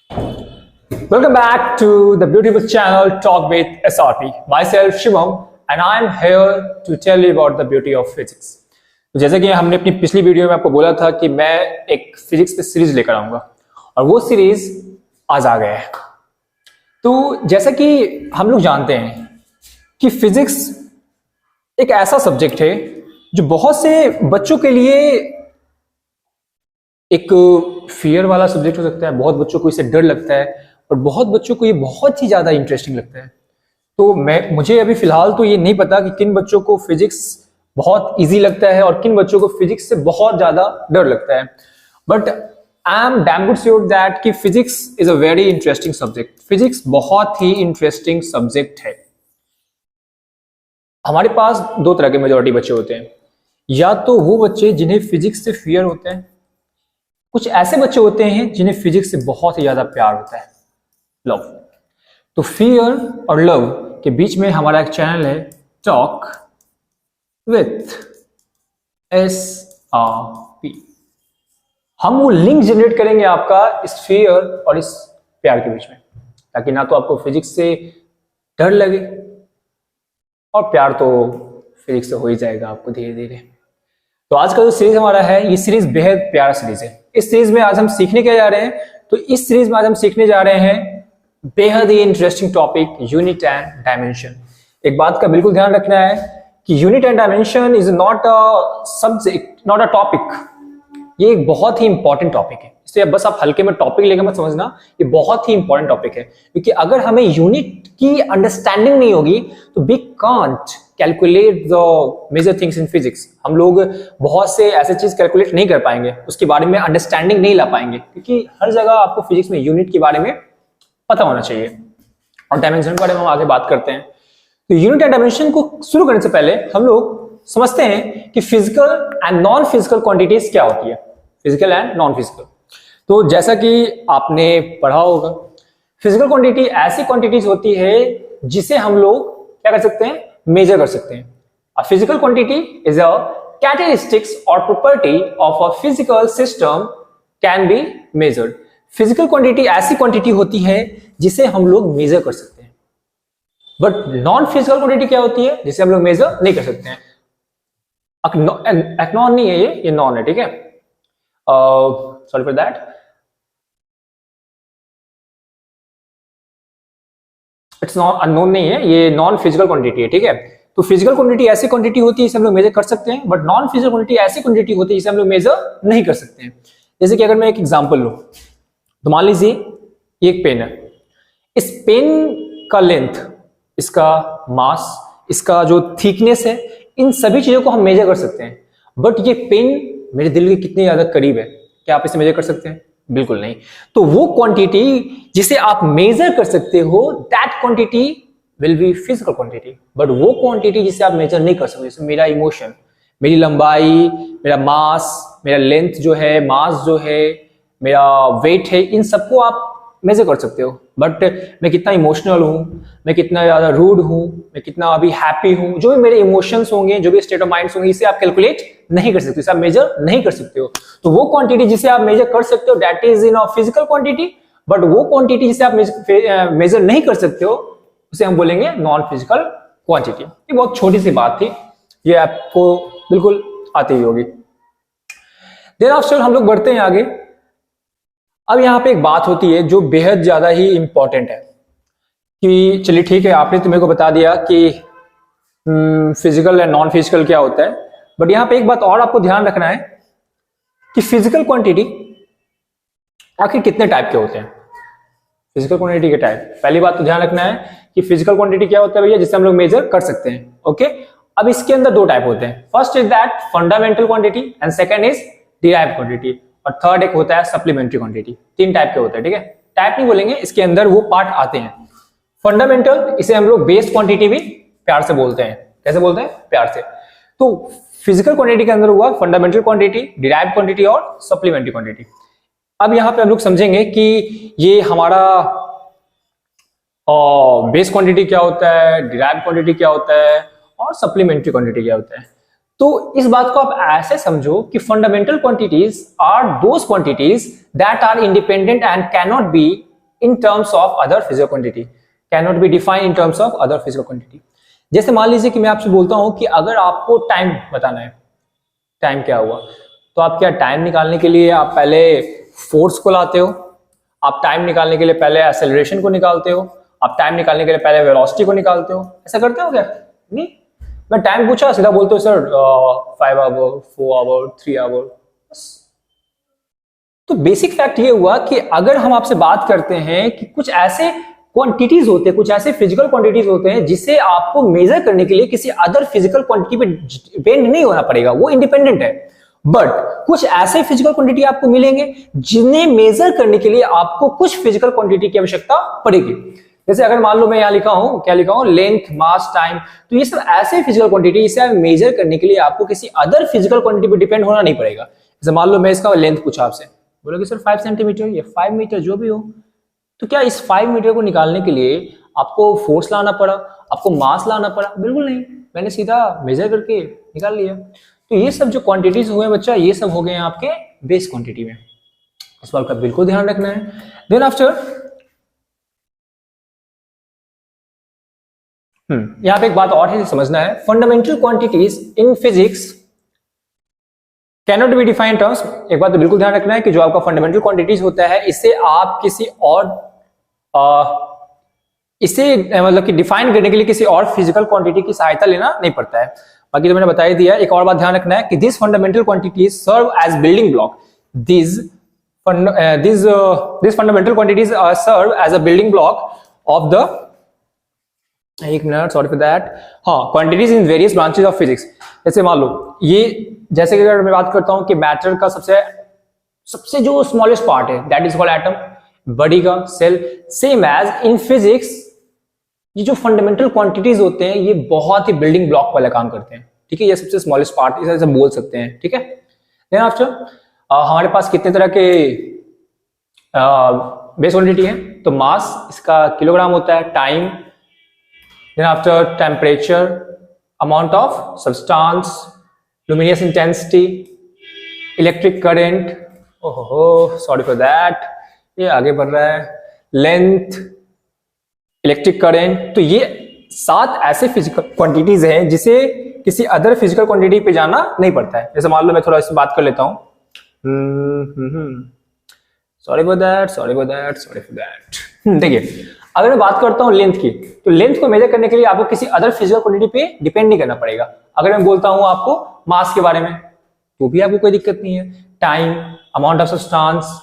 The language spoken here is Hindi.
Welcome back to the beautiful channel Talk with SRP. Myself Shivam and I am here to tell you about the beauty of physics. तो जैसे कि हमने अपनी पिछली वीडियो में आपको बोला था कि मैं एक फिजिक्स पे सीरीज लेकर आऊंगा और वो सीरीज आज आ गया है। तो जैसा कि हम लोग जानते हैं कि फिजिक्स एक ऐसा सब्जेक्ट है जो बहुत से बच्चों के लिए एक फियर वाला सब्जेक्ट हो सकता है, बहुत बच्चों को इससे डर लगता है और बहुत बच्चों को ये बहुत ही ज्यादा इंटरेस्टिंग लगता है। तो मुझे अभी फिलहाल तो ये नहीं पता कि किन बच्चों को फिजिक्स बहुत इजी लगता है और किन बच्चों को फिजिक्स से बहुत ज्यादा डर लगता है, but I'm damn good sure that कि physics is a very interesting subject. Physics बहुत ही इंटरेस्टिंग सब्जेक्ट है। हमारे पास दो तरह के मेजॉरिटी बच्चे होते हैं, या तो वो बच्चे जिन्हें फिजिक्स से फियर होता है, कुछ ऐसे बच्चे होते हैं जिन्हें फिजिक्स से बहुत ही ज्यादा प्यार होता है, लव। तो फियर और लव के बीच में हमारा एक चैनल है टॉक विथ SRP। हम वो लिंक जनरेट करेंगे आपका इस फियर और इस प्यार के बीच में, ताकि ना तो आपको फिजिक्स से डर लगे और प्यार तो फिजिक्स से हो ही जाएगा आपको धीरे धीरे। तो आज का जो सीरीज हमारा है, ये सीरीज बेहद प्यारा सीरीज है। इस सीरीज में आज हम सीखने क्या जा रहे हैं, तो इस सीरीज में आज हम सीखने जा रहे हैं बेहद ही interesting topic unit and dimension. एक बात का बिल्कुल ध्यान रखना है कि unit and dimension is not a subject, not a topic. ये एक बहुत ही इंपॉर्टेंट टॉपिक है, इसलिए बस आप हल्के में टॉपिक लेकर मत समझना, ये बहुत ही इंपॉर्टेंट टॉपिक है। क्योंकि अगर हमें यूनिट की अंडरस्टैंडिंग नहीं होगी तो we can't calculate the major things in physics. हम लोग बहुत से ऐसे चीज कैलकुलेट नहीं कर पाएंगे, उसके बारे में अंडरस्टैंडिंग नहीं ला पाएंगे, क्योंकि हर जगह आपको फिजिक्स में यूनिट के बारे में पता होना चाहिए। और डायमेंशन के बारे में हम आगे बात करते हैं। तो यूनिट एंड डायमेंशन को शुरू करने से पहले हम लोग समझते हैं कि physical and non physical quantities क्या होती है, फिजिकल एंड नॉन फिजिकल। तो जैसा कि आपने पढ़ा होगा, फिजिकल क्वांटिटी ऐसी क्वांटिटीज होती है जिसे हम लोग क्या कर सकते हैं, मेजर कर सकते हैं। A physical quantity is a characteristics or property of a physical system can be measured. Physical quantity ऐसी क्वांटिटी होती है जिसे हम लोग मेजर कर सकते हैं, बट नॉन फिजिकल क्वांटिटी क्या होती है जिसे हम लोग मेजर नहीं कर सकते हैं। एक्नॉन नहीं है, ये नॉन है, ठीक है, sorry for that. It's not unknown नहीं है, ये नॉन फिजिकल क्वांटिटी है, ठीक है। तो फिजिकल क्वांटिटी ऐसी क्वांटिटी होती है जिसे हम लोग मेजर कर सकते हैं, बट नॉन फिजिकल क्वांटिटी ऐसी क्वांटिटी होती है जिसे हम लोग मेजर नहीं कर सकते हैं। जैसे कि अगर मैं एक एग्जांपल लूं, तो मान लीजिए ये एक पेन है। इस पेन का लेंथ, इसका मास, इसका जो थिकनेस है, इन सभी चीजों को हम मेजर कर सकते हैं। बट ये पेन मेरे दिल के कितने ज्यादा करीब है, क्या आप इसे मेजर कर सकते हैं? बिल्कुल नहीं। तो वो क्वांटिटी जिसे आप मेजर कर सकते हो, that quantity will be physical quantity. But वो क्वांटिटी जिसे आप मेजर नहीं कर सकते, जैसे मेरा इमोशन, मेरी लंबाई, मेरा मास, मेरा लेंथ जो है, मास जो है, मेरा वेट है, इन सबको आप मेजर कर सकते हो। बट मैं कितना इमोशनल हूं, मैं कितना ज्यादा रूड हूं, मैं कितना अभी हैप्पी हूं, जो भी मेरे इमोशंस होंगे, जो भी स्टेट ऑफ माइंड्स होंगे, इसे आप कैलकुलेट नहीं कर सकते, इसे आप मेजर नहीं कर सकते हो। तो वो क्वांटिटी जिसे आप मेजर कर सकते हो, that is in a physical quantity. But वो क्वांटिटी जिसे आप मेजर नहीं कर सकते हो, उसे हम बोलेंगे नॉन फिजिकल क्वांटिटी। ये बहुत छोटी सी बात थी, ये आपको बिल्कुल आती ही होगी। देन आफ्टर हम लोग बढ़ते हैं आगे। अब यहां पे एक बात होती है जो बेहद ज्यादा ही इंपॉर्टेंट है कि चलिए ठीक है, आपने तो मेरे को बता दिया कि फिजिकल एंड नॉन फिजिकल क्या होता है, बट यहां पे एक बात और आपको ध्यान रखना है कि फिजिकल क्वांटिटी आखिर कितने टाइप के होते हैं। फिजिकल क्वांटिटी के टाइप, पहली बात तो ध्यान रखना है कि फिजिकल क्वांटिटी क्या होता है भैया, जिससे हम लोग मेजर कर सकते हैं। ओके, अब इसके अंदर दो टाइप होते हैं। First is that fundamental quantity and second is derived quantity, और थर्ड एक होता है सप्लीमेंट्री क्वांटिटी। तीन टाइप के होते हैं, ठीक है। टाइप नहीं बोलेंगे, इसके अंदर वो पार्ट आते हैं। फंडामेंटल, इसे हम लोग बेस क्वांटिटी भी प्यार से बोलते हैं। कैसे बोलते हैं? प्यार से। तो फिजिकल क्वांटिटी के अंदर हुआ फंडामेंटल क्वांटिटी, डिराइव्ड क्वांटिटी और सप्लीमेंट्री क्वांटिटी। अब यहां पे हम लोग समझेंगे कि ये हमारा बेस क्वांटिटी क्या होता है, डिराइव्ड क्वांटिटी क्या होता है और सप्लीमेंट्री क्वांटिटी क्या होता है। तो इस बात को आप ऐसे समझो कि fundamental quantities are those quantities that are independent and cannot be in terms of other physical quantity, cannot be defined in terms of other physical quantity. जैसे मान लीजिए कि मैं आपसे बोलता हूं कि अगर आपको टाइम बताना है, टाइम क्या हुआ, तो आप क्या टाइम निकालने के लिए आप पहले फोर्स को लाते हो, आप टाइम निकालने के लिए पहले एक्सेलरेशन को निकालते हो, आप टाइम निकालने के लिए पहले वेलोसिटी को निकालते हो, ऐसा करते हो क्या? नहीं, मैं टाइम पूछा सीधा बोलते हो सर 5 आवर 4 आवर 3 आवर। तो बेसिक फैक्ट ये हुआ कि अगर हम आपसे बात करते हैं कि कुछ ऐसे क्वांटिटीज होते हैं, कुछ ऐसे फिजिकल क्वांटिटीज होते हैं जिसे आपको मेजर करने के लिए किसी अदर फिजिकल क्वांटिटी पे डिपेंड नहीं होना पड़ेगा, वो इंडिपेंडेंट है। बट कुछ ऐसे फिजिकल क्वांटिटी आपको मिलेंगे जिन्हें मेजर करने के लिए आपको कुछ फिजिकल क्वांटिटी की आवश्यकता पड़ेगी। जैसे अगर मान लो मैं यहां लिखा हूं, क्या लिखा हूं, लेंथ, मास, टाइम, तो ये सब ऐसे फिजिकल क्वांटिटी इसे मेजर करने के लिए आपको किसी अदर फिजिकल क्वांटिटी पे डिपेंड होना नहीं पड़ेगा। जैसे मान लो मैं इसका लेंथ पूछा आपसे, बोलोगे सर 5 सेंटीमीटर या 5 मीटर जो भी हो, तो क्या इस 5 मीटर को निकालने के लिए आपको फोर्स लाना पड़ा, आपको मास लाना पड़ा? बिल्कुल नहीं, मैंने सीधा मेजर करके निकाल लिया। तो ये सब जो क्वांटिटीज हुए बच्चा, ये सब हो गए हैं आपके बेस क्वांटिटी में। इस बात का बिल्कुल ध्यान रखना है। देन आफ्टर यहां पे एक बात और है समझना है, fundamental quantities in physics cannot be define terms. एक बात तो बिल्कुल ध्यान रखना है कि जो आपका फंडामेंटल क्वांटिटीज होता है, इसे आप किसी और इसे मतलब कि डिफाइन करने के लिए किसी और फिजिकल क्वांटिटी की सहायता लेना नहीं पड़ता है। बाकी तो मैंने बता ही दिया। एक और बात ध्यान रखना है कि this fundamental quantities serve as building block. This fundamental quantities serve as a building block of the, एक मिनट, सॉरी फॉर दैट, हाँ, quantities in various branches of physics. जैसे मान लो ये, जैसे कि अगर मैं बात करता हूं कि मैटर का सबसे जो स्मॉलेस्ट पार्ट है that is called atom, body का cell, same as in physics ये जो फंडामेंटल क्वांटिटीज होते हैं ये बहुत ही बिल्डिंग ब्लॉक वाला काम करते हैं। ठीक है, ये सबसे स्मॉलेस्ट पार्ट इसे बोल सकते हैं। ठीक है, देन आफ्टर हमारे पास कितने तरह के बेस क्वांटिटी है, तो मास इसका किलोग्राम होता है, time, then after temperature, amount of substance, luminous intensity, electric current, ओहो सॉरी फॉर दैट, ये आगे बढ़ रहा है, लेंथ, इलेक्ट्रिक करंट। तो ये 7 ऐसे फिजिकल क्वांटिटीज हैं जिसे किसी अदर फिजिकल क्वांटिटी पे जाना नहीं पड़ता है। जैसे मान लो मैं थोड़ा इससे बात कर लेता हूं, सॉरी फॉर दैट। देखिए, अगर मैं बात करता हूं लेंथ की, तो लेंथ को मेजर करने के लिए आपको किसी अदर फिजिकल क्वांटिटी पे डिपेंड नहीं करना पड़ेगा। अगर मैं बोलता हूं आपको मास के बारे में, तो भी आपको कोई दिक्कत नहीं है। Time, amount of substance,